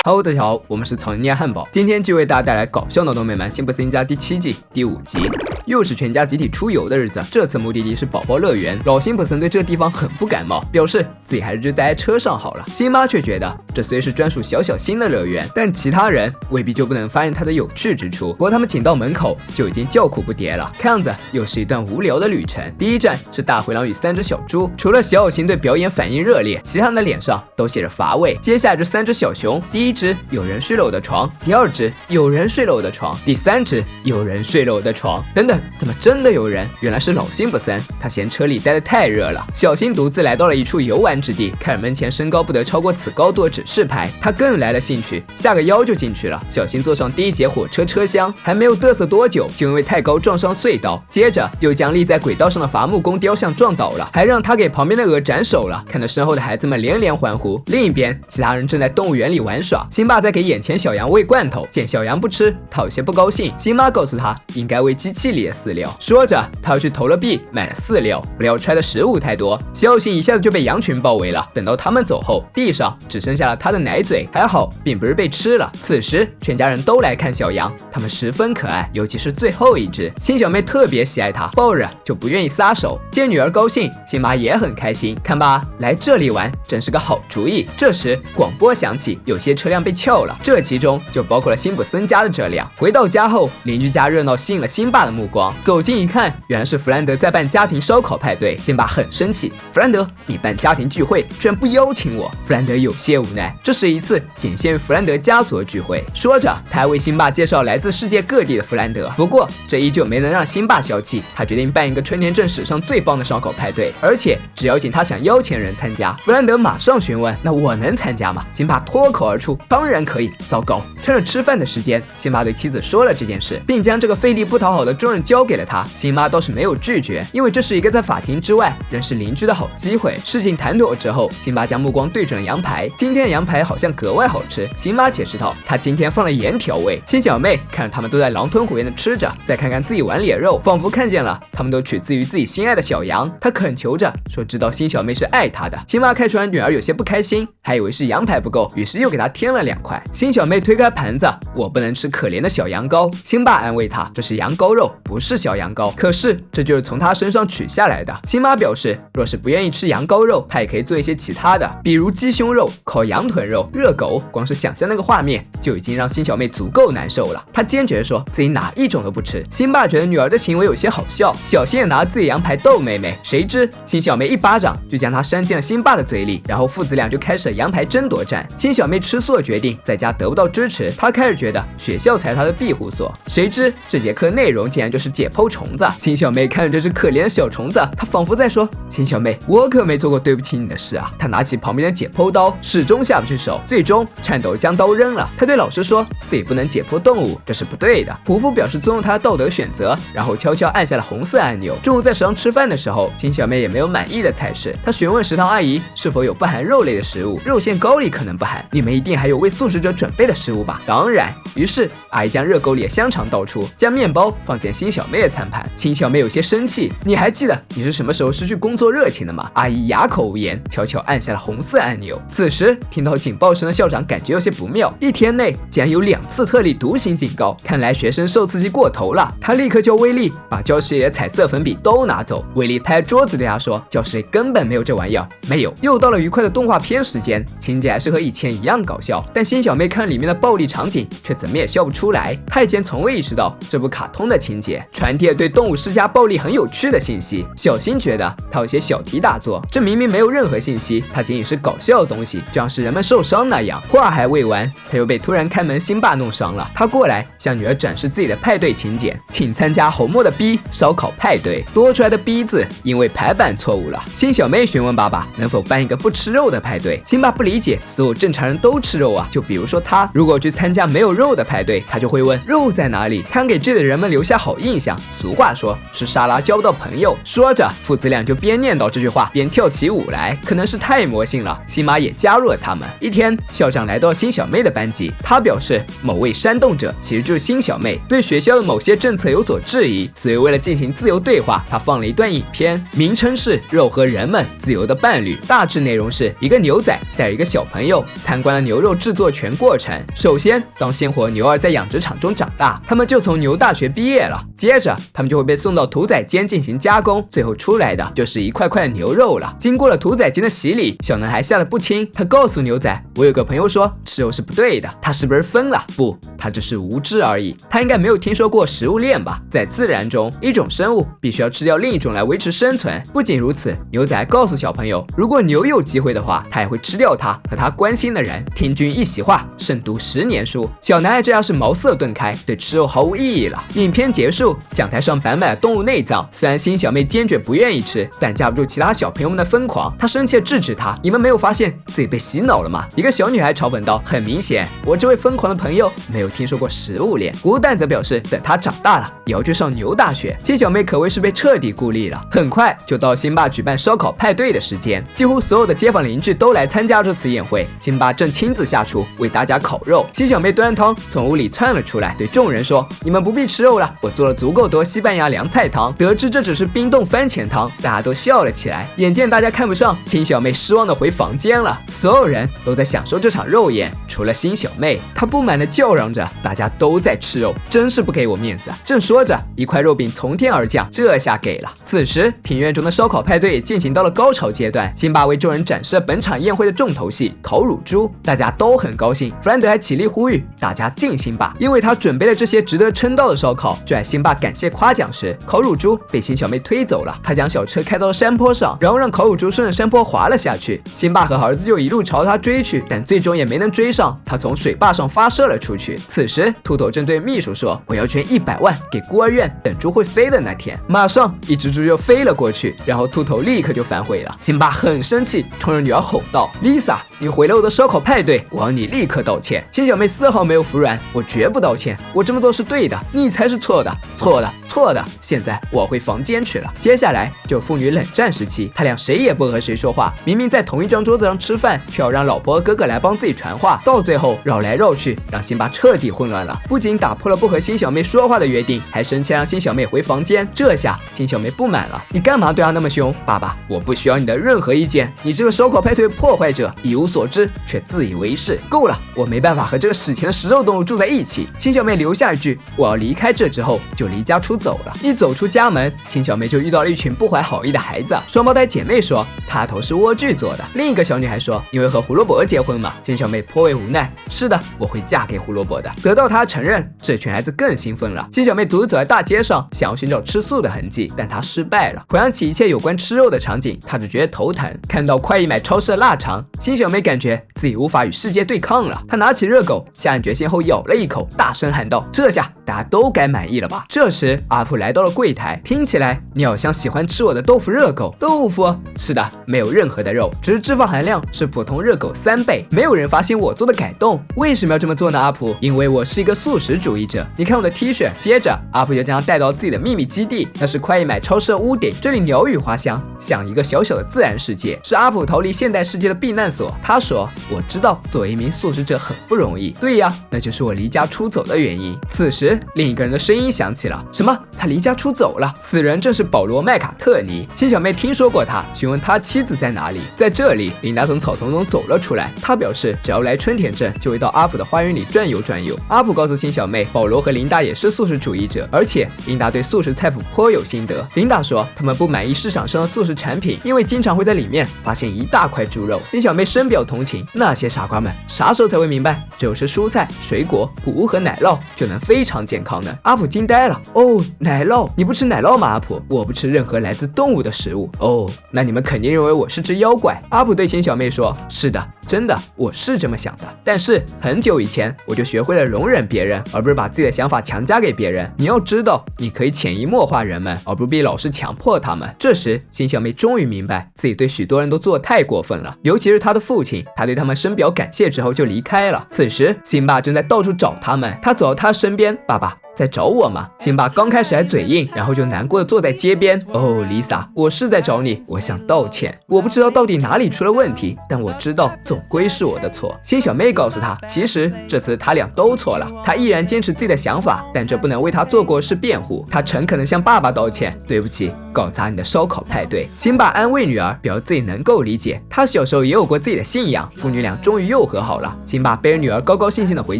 Hello， 大家好，我们是草泥汉堡，今天就为大家带来搞笑脑洞美满辛普森一家第7季第5集。又是全家集体出游的日子，这次目的地是宝宝乐园。老辛普森对这地方很不感冒，表示自己还是就待在车上好了。辛巴却觉得这虽是专属小新的乐园，但其他人未必就不能发现它的有趣之处。不过他们仅到门口就已经叫苦不迭了，看样子又是一段无聊的旅程。第一站是大灰狼与3只小猪，除了小新对表演反应热烈，其他人的脸上都写着乏味。接下来这3只小熊，第一只有人睡了我的床，第二只有人睡了我的床，第3只有人睡了我的床，等等，怎么真的有人？原来是老辛普森，他嫌车里待得太热了。小新独自来到了一处游玩之地，看着门前身高不得超过此高度的指示牌，他更来了兴趣，下个腰就进去了。小新坐上第一节火车车厢，还没有嘚瑟多久，就因为太高撞上隧道，接着又将立在轨道上的伐木工雕像撞倒了，还让他给旁边的鹅斩首了。看着身后的孩子们连连欢呼。另一边，其他人正在动物园里玩耍，辛巴在给眼前小羊喂罐头，见小羊不吃，他有些不高兴。辛巴告诉他应该喂机器里的饲料，说着他又去投了币买了饲料，不料揣的食物太多，小新一下子就被羊群包围了。等到他们走后，地上只剩下了他的奶嘴，还好并不是被吃了。此时全家人都来看小羊，他们十分可爱，尤其是最后一只，辛小妹特别喜爱它，抱着就不愿意撒手。见女儿高兴，辛巴也很开心，看吧，来这里玩真是个好主意。这时广播响起，有些车辆被撬了，这其中就包括了辛普森家的这辆。回到家后，邻居家热闹吸引了辛巴的目光，走近一看，原来是弗兰德在办家庭烧烤派对。辛巴很生气，弗兰德，你办家庭聚会居然不邀请我。弗兰德有些无奈，这是一次仅限于弗兰德家族的聚会。说着他还为辛巴介绍来自世界各地的弗兰德。不过这依旧没能让辛巴消气，他决定办一个春田镇史上最棒的烧烤派对，而且只邀请他想邀请人参加。弗兰德马上询问，那我能参加吗？辛巴脱口而出，当然可以。糟糕，趁着吃饭的时间，辛巴对妻子说了这件事，并将这个费力不讨好的重任交给了他。辛巴倒是没有拒绝，因为这是一个在法庭之外认识邻居的好机会。事情谈妥之后，辛巴将目光对准了羊排，今天的羊排好像格外好吃。辛巴解释道，他今天放了盐调味。辛小妹看着他们都在狼吞虎咽的吃着，再看看自己碗里的肉，仿佛看见了他们都取自于自己心爱的小羊，他恳求着说知道辛小妹是爱他的。辛巴看出来女儿有些不开心，还以为是羊排不够，于是又给她添了2块。辛小妹推开盘子，我不能吃可怜的小羊羔。辛巴安慰她，这是羊羔肉，不是小羊羔，可是这就是从她身上取下来的。辛巴表示，若是不愿意吃羊羔肉，她也可以做一些其他的，比如鸡胸肉、烤羊臀肉、热狗。光是想象那个画面就已经让辛小妹足够难受了，她坚决说自己哪一种都不吃。辛巴觉得女儿的行为有些好笑，小新也拿自己羊排逗妹妹，谁知辛小妹一巴掌就将她扇进了辛巴的嘴里，然后父子俩就开始了羊排争夺战。辛小妹吃素的决定在家得不到支持，她开始觉得学校才是她的庇护所，谁知这节课内容竟然就是解剖虫子。辛小妹看着这只可怜的小虫子，她仿佛在说，辛小妹，我可没做过对不起你的事啊。她拿起旁边的解剖刀，始终下不去手，最终颤抖将刀扔了。她对老师说自己不能解剖动物，这是不对的。胡夫表示尊重她的道德选择，然后悄悄按下了红色按钮。中午在食堂吃饭的时候，辛小妹也没有满意的菜式，她询问食堂阿姨是否有不含肉类的食物，肉馅糕里可能不含，你们一定还有为素食者准备的食物吧？当然。于是阿姨将热狗里的香肠倒出，将面包放进辛小妹的餐盘。辛小妹有些生气，你还记得你是什么时候失去工作热情的吗？阿姨哑口无言，悄悄按下了红色按钮。此时听到警报声的校长感觉有些不妙，一天内竟然有2次特立独行警告，看来学生受刺激过头了。他立刻叫威利把教室里的彩色粉笔都拿走。威利拍桌子对他说，教室里根本没有这玩意儿。没有。又到了愉快的动画片时间，情节还是和以前一样搞笑，但辛小妹看里面的暴力场景却怎么也笑不出来。她以前从未意识到这部卡通的情节传递了对动物施加暴力很有趣的信息。小新觉得他有些小题大做，这明明没有任何信息，它仅仅是搞笑的东西，就像是人们受伤那样。话还未完，他又被突然开门辛巴弄伤了。他过来向女儿展示自己的派对请柬，请参加红墨的 B 烧烤派对，多出来的 B 字因为排版错误了。辛小妹询问爸爸能否办一个不吃肉的派对，辛巴不理解，所有正常人都吃肉啊，就比如说他，如果去参加没有肉的派对，他就会问肉在哪里，看给这里的人们留下好印象。俗话说吃沙拉交不到朋友，说着父子俩就边念叨这句话边跳起舞来，可能是太魔性了，辛巴也加入了他们。一天，校长来到辛小妹的班级，他表示某位煽动者其实就是辛小妹，对学校的某些政策有所质疑，所以为了进行自由对话，他放了一段影片，名称是肉和人们自由的伴侣，大致内容是一个牛仔带着一个小朋友参观了牛肉制作全过程。首先，当鲜活牛儿在养殖场中长大，他们就从牛大学毕业了。接着，他们就会被送到屠宰间进行加工，最后出来的就是一块块的牛肉了。经过了屠宰间的洗礼，小男孩吓得不轻，他告诉牛仔：“我有个朋友说吃肉是不对的，他是不是疯了？不，他只是无知而已。他应该没有听说过食物链吧？在自然中，一种生物必须要吃掉另一种来维持生存。不仅如此，牛仔还告诉小朋友，如果牛有机会的话，他也会吃掉他和他关心的人。听君一席话，胜读10年书。小男孩这样是茅塞顿开，对吃肉毫无意义了。影片结束，讲台上摆满了动物内脏，虽然新小妹坚决不愿意吃，但架不住其他小朋友们的疯狂，她生气地制止他：“你们没有发现自己被洗脑了吗？”一个小女孩嘲讽道：“很明显，我这位疯狂的朋友没有听说过食物链。”古蛋则表示，等他长大了也要去上牛大学。新小妹可谓是被彻底孤立了。很快就到辛巴举办烧烤派对的时间，几乎所有的街坊邻居都来参加这次宴会。辛巴正亲自下厨为大家烤肉，新小妹端汤从屋里窜了出来，对众人说：“你们不必吃肉了，我做了足够多西班牙凉菜汤。”得知这只是冰冻番茄汤，大家都笑了起来。眼见大家看不上，新小妹失望地回房间了。所有人都在享受这场肉宴，除了新小妹，她不满地叫嚷着：“大家都在吃肉，真是不给我面子。”正说着，一块肉饼从天而降，这下给了。此时，庭院中的烧烤派对也进行到了高潮阶段。辛巴为众人展示了本场宴会的重头戏——烤乳猪，大家都很高兴。弗兰德还起立呼吁大家敬辛巴，因为他准备了这些值得称道的烧烤。就在辛巴感谢夸奖时，烤乳猪被新小妹推走了。他将小车开到了山坡上，然后让烤乳猪顺着山坡滑了下去。辛巴和儿子就一路朝他追去，但最终也没能追上。他从水坝上发射了出去。此时，秃头正对秘书说：“我要捐100万给孤儿院，等猪会飞的那天。”马上，一只猪就飞了过去，然后秃头立刻就反悔了。辛巴很生气，冲着女儿吼道：“Lisa，你毁了我的烧烤派对，我要你立刻道歉！”新小妹丝毫没有服软：“我绝不道歉，我这么做是对的，你才是错的，错的，错的！现在我回房间去了。”接下来就父女冷战时期，他俩谁也不和谁说话，明明在同一张桌子上吃饭，却要让老婆和哥哥来帮自己传话，到最后绕来绕去，让辛巴彻底混乱了。不仅打破了不和新小妹说话的约定，还生气让新小妹回房间。这下新小妹不满了：“你干嘛对她那么凶？爸爸，我不需要你的任何意见，你这个烧烤派对破坏者，一无所知却自以为是。够了，我没办法和这个史前的食肉动物住在一起。”新小妹留下一句：“我要离开这”之后就离家出走了。一走出家门，新小妹就遇到了一群不怀好意的孩子。双胞胎姐妹说她头是莴苣做的，另一个小女孩说：“因为和胡萝卜结婚嘛。”新小妹颇为无奈：“是的，我会嫁给胡萝卜的。”得到她承认，这群孩子更兴奋了。新小妹独自走在大街上，想要寻找吃素的痕迹，但她失败了。回想起一切有关吃肉的场景，她只觉得头疼。看到快意买超市的腊肠，新小妹感觉自己无法与世界对抗了。她拿起热狗，下定决心后咬了一口，大声喊道：“这下大家都该满意了吧？”这时阿普来到了柜台，听起来你好像喜欢吃我的豆腐热狗。豆腐？是的，没有任何的肉，只是脂肪含量是普通热狗3倍。没有人发现我做的改动，为什么要这么做呢？阿普，因为我是一个素食主义者。你看我的 T 恤。接着阿普就将他带到自己的秘密基地，那是快意买超市的屋顶，这里鸟语花香，像一个小小的自然世界，是阿普逃离现代世界的避难所。他说：“我知道作为一名素食者很不容易。”对呀，那就是我离家出走的原因。此时另一个人的声音响起了：“什么？他离家出走了？”此人正是保罗·麦卡特尼。新小妹听说过他，询问他妻子在哪里。在这里，琳达从草丛中走了出来，她表示只要来春田镇，就会到阿普的花园里转悠转悠。阿普告诉新小妹，保罗和琳达也是素食主义者，而且琳达对素食菜谱颇有心得。琳达说他们不满意市场上的素食产品，因为经常会在里面发现一大块猪肉。新小妹深表同情，那些傻瓜们啥时候才会明白，只有吃蔬菜、水果、谷物和奶酪就能非常健康呢？阿普惊呆了。哦，奶酪？你不吃奶酪吗？阿普，我不吃任何来自动物的食物。哦，那你们肯定认为我是只妖怪。阿普对新小妹说：“是的，真的，我是这么想的。但是很久以前我就学会了容忍别人，而不是把自己的想法强加给别人。你要知道，你可以潜移默化人们，而不必老是强迫他们。”这时新小妹终于明白自己对许多人都做得太过分了，尤其是她的父亲。她对他们深表感谢之后就离开了。此时辛巴正在到处找他们，他走到他身边：“爸爸，在找我吗？辛巴刚开始还嘴硬，然后就难过的坐在街边。哦，Lisa，我是在找你，我想道歉。我不知道到底哪里出了问题，但我知道总归是我的错。辛小妹告诉他，其实这次他俩都错了。他依然坚持自己的想法，但这不能为他做过事辩护。他诚恳地向爸爸道歉，对不起，搞砸你的烧烤派对。辛巴安慰女儿，表示自己能够理解，他小时候也有过自己的信仰。父女俩终于又和好了。辛巴背着女儿高高兴兴地回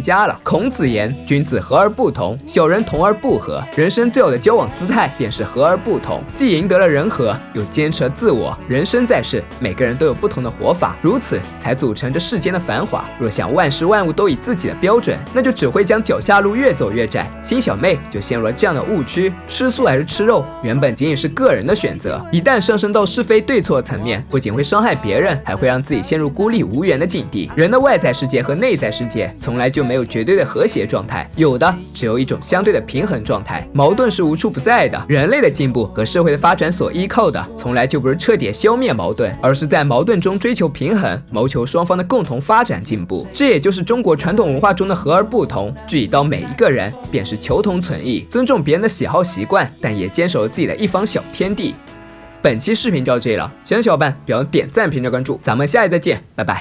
家了。孔子言，君子和而不同，小人同而不和。人生最好的交往姿态便是和而不同，既赢得了人和，又坚持了自我。人生在世，每个人都有不同的活法，如此才组成这世间的繁华。若想万事万物都以自己的标准，那就只会将脚下路越走越窄。辛小妹就陷入了这样的误区，吃素还是吃肉，原本仅仅是个人的选择，一旦上升到是非对错层面，不仅会伤害别人，还会让自己陷入孤立无援的境地。人的外在世界和内在世界从来就没有绝对的和谐状态，有的只有一种相对的平衡状态。矛盾是无处不在的，人类的进步和社会的发展所依靠的，从来就不是彻底消灭矛盾，而是在矛盾中追求平衡，谋求双方的共同发展进步。这也就是中国传统文化中的和而不同，具体到每一个人便是求同存异，尊重别人的喜好习惯，但也坚守自己的一方小天地。本期视频就到这里了，喜欢的小伙伴别忘了点赞、评论、关注，咱们下期再见，拜拜。